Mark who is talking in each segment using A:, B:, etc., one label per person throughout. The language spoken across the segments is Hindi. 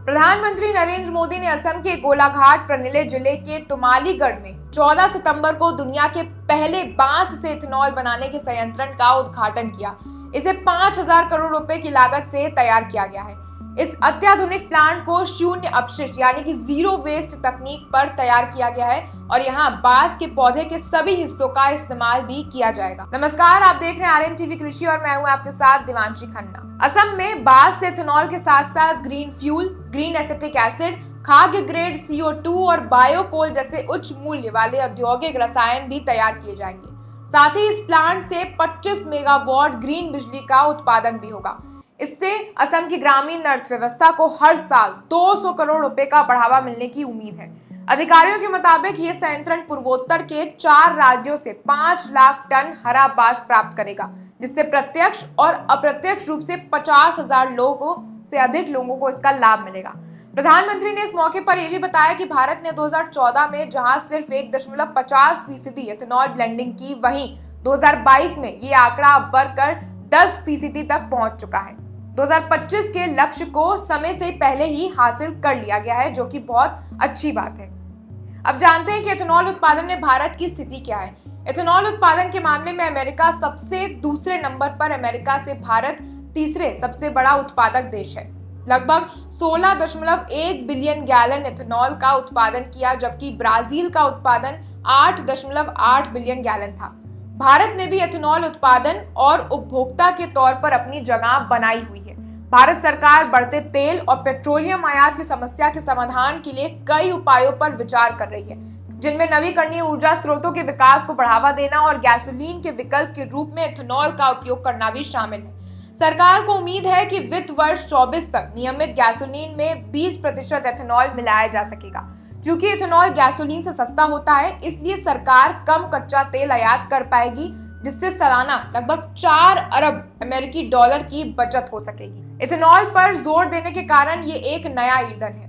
A: प्रधानमंत्री नरेंद्र मोदी ने असम के गोलाघाट प्रनिले जिले के तुमालीगढ़ में 14 सितंबर को दुनिया के पहले बांस से इथेनॉल बनाने के संयंत्र का उद्घाटन किया। इसे 5,000 करोड़ रुपए की लागत से तैयार किया गया है। इस अत्याधुनिक प्लांट को शून्य अपशिष्ट यानी कि जीरो वेस्ट तकनीक पर तैयार किया गया है और यहाँ बांस के पौधे के सभी हिस्सों का इस्तेमाल भी किया जाएगा। नमस्कार, आप देख रहे हैं आरएन टीवी कृषि और मैं हूँ आपके साथ दिवांशी खन्ना। असम में बांस से इथेनॉल के साथ साथ green fuel, green acetic acid, खाद्य ग्रेड CO2 और बायोकोल जैसे उच्च मूल्य वाले औद्योगिक रसायन भी तैयार किए जाएंगे। साथ ही इस प्लांट से 25 मेगावाट ग्रीन बिजली का उत्पादन भी होगा। इससे असम की ग्रामीण अर्थव्यवस्था को हर साल 200 करोड़ रुपए का बढ़ावा मिलने की उम्मीद है। अधिकारियों के मुताबिक ये संयंत्र पूर्वोत्तर के 4 राज्यों से 5 लाख टन हरा बांस प्राप्त करेगा, जिससे प्रत्यक्ष और अप्रत्यक्ष रूप से 50,000 लोगों से अधिक लोगों को इसका लाभ मिलेगा। प्रधानमंत्री ने इस मौके पर यह भी बताया कि भारत ने 2014 में जहां सिर्फ 1.50% इथेनॉल ब्लेंडिंग की, वहीं 2022 में ये आंकड़ा बढ़कर 10% तक पहुंच चुका है। 2025 के लक्ष्य को समय से पहले ही हासिल कर लिया गया है, जो कि बहुत अच्छी बात है। अब जानते हैं कि इथेनॉल उत्पादन में भारत की स्थिति क्या है। इथेनॉल उत्पादन के मामले में अमेरिका सबसे दूसरे नंबर पर, अमेरिका से भारत तीसरे सबसे बड़ा उत्पादक देश है। लगभग 16.1 बिलियन गैलन इथेनॉल का उत्पादन किया, जबकि ब्राजील का उत्पादन 8.8 बिलियन गैलन था। भारत ने भी इथेनॉल उत्पादन और उपभोक्ता के तौर पर अपनी जगह बनाई हुई है। भारत सरकार बढ़ते तेल और पेट्रोलियम आयात की समस्या के समाधान के लिए कई उपायों पर विचार कर रही है, जिनमें नवीकरणीय ऊर्जा स्रोतों के विकास को बढ़ावा देना और गैसोलीन के विकल्प के रूप में इथेनॉल का उपयोग करना भी शामिल है। सरकार को उम्मीद है कि वित्त वर्ष 24 तक नियमित गैसोलीन में 20% इथेनॉल मिलाया जा सकेगा। क्योंकि इथेनॉल गैसोलीन से सस्ता होता है, इसलिए सरकार कम कच्चा तेल आयात कर पाएगी, जिससे सालाना लगभग 4 अरब अमेरिकी डॉलर की बचत हो सकेगी। इथेनॉल पर जोर देने के कारण ये एक नया ईंधन है।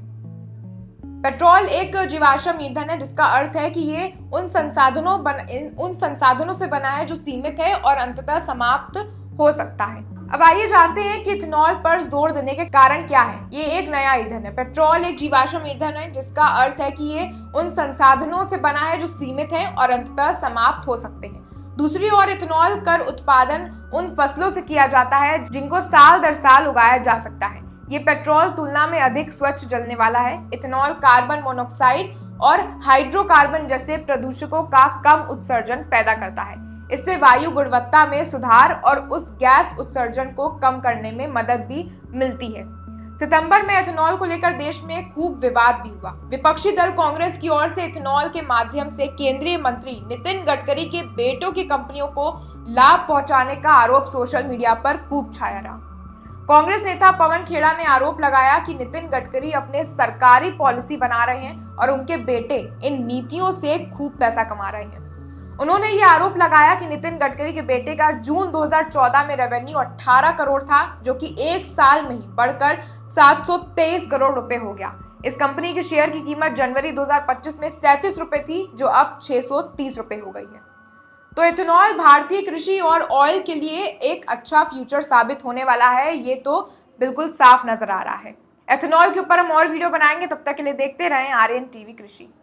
A: पेट्रोल एक जीवाश्म ईंधन है, जिसका अर्थ है कि ये उन संसाधनों से बना है जो सीमित है और अंततः समाप्त हो सकता है। अब आइए जानते हैं कि इथेनॉल पर जोर देने के कारण क्या है। ये एक नया ईंधन है। पेट्रोल एक जीवाश्म ईंधन है, जिसका अर्थ है कि ये उन संसाधनों से बना है जो सीमित है और अंततः समाप्त हो सकते हैं। दूसरी ओर इथेनॉल का उत्पादन उन फसलों से किया जाता है जिनको साल दर साल उगाया जा सकता है। ये पेट्रोल तुलना में अधिक स्वच्छ जलने वाला है। इथेनॉल कार्बन मोनोऑक्साइड और हाइड्रोकार्बन जैसे प्रदूषकों का कम उत्सर्जन पैदा करता है। इससे वायु गुणवत्ता में सुधार और उस गैस उत्सर्जन को कम करने में मदद भी मिलती है। सितंबर में इथेनॉल को लेकर देश में खूब विवाद भी हुआ। विपक्षी दल कांग्रेस की ओर से इथेनॉल के माध्यम से केंद्रीय मंत्री नितिन गडकरी के बेटों की कंपनियों को लाभ पहुंचाने का आरोप सोशल मीडिया पर खूब छाया रहा। कांग्रेस नेता पवन खेड़ा ने आरोप लगाया कि नितिन गडकरी अपने सरकारी पॉलिसी बना रहे हैं और उनके बेटे इन नीतियों से खूब पैसा कमा रहे हैं। उन्होंने ये आरोप लगाया कि नितिन गडकरी के बेटे का जून 2014 में रेवेन्यू 18 करोड़ था, जो कि एक साल में ही बढ़कर 723 करोड़ रुपए हो गया। इस कंपनी के शेयर की कीमत जनवरी 2025 में 37 रुपए थी, जो अब 630 रुपए हो गई है। तो इथेनॉल भारतीय कृषि और ऑयल के लिए एक अच्छा फ्यूचर साबित होने वाला है, ये तो बिल्कुल साफ नजर आ रहा है। इथेनॉल के ऊपर हम और वीडियो बनाएंगे, तब तक के लिए देखते रहें आरएन टीवी कृषि।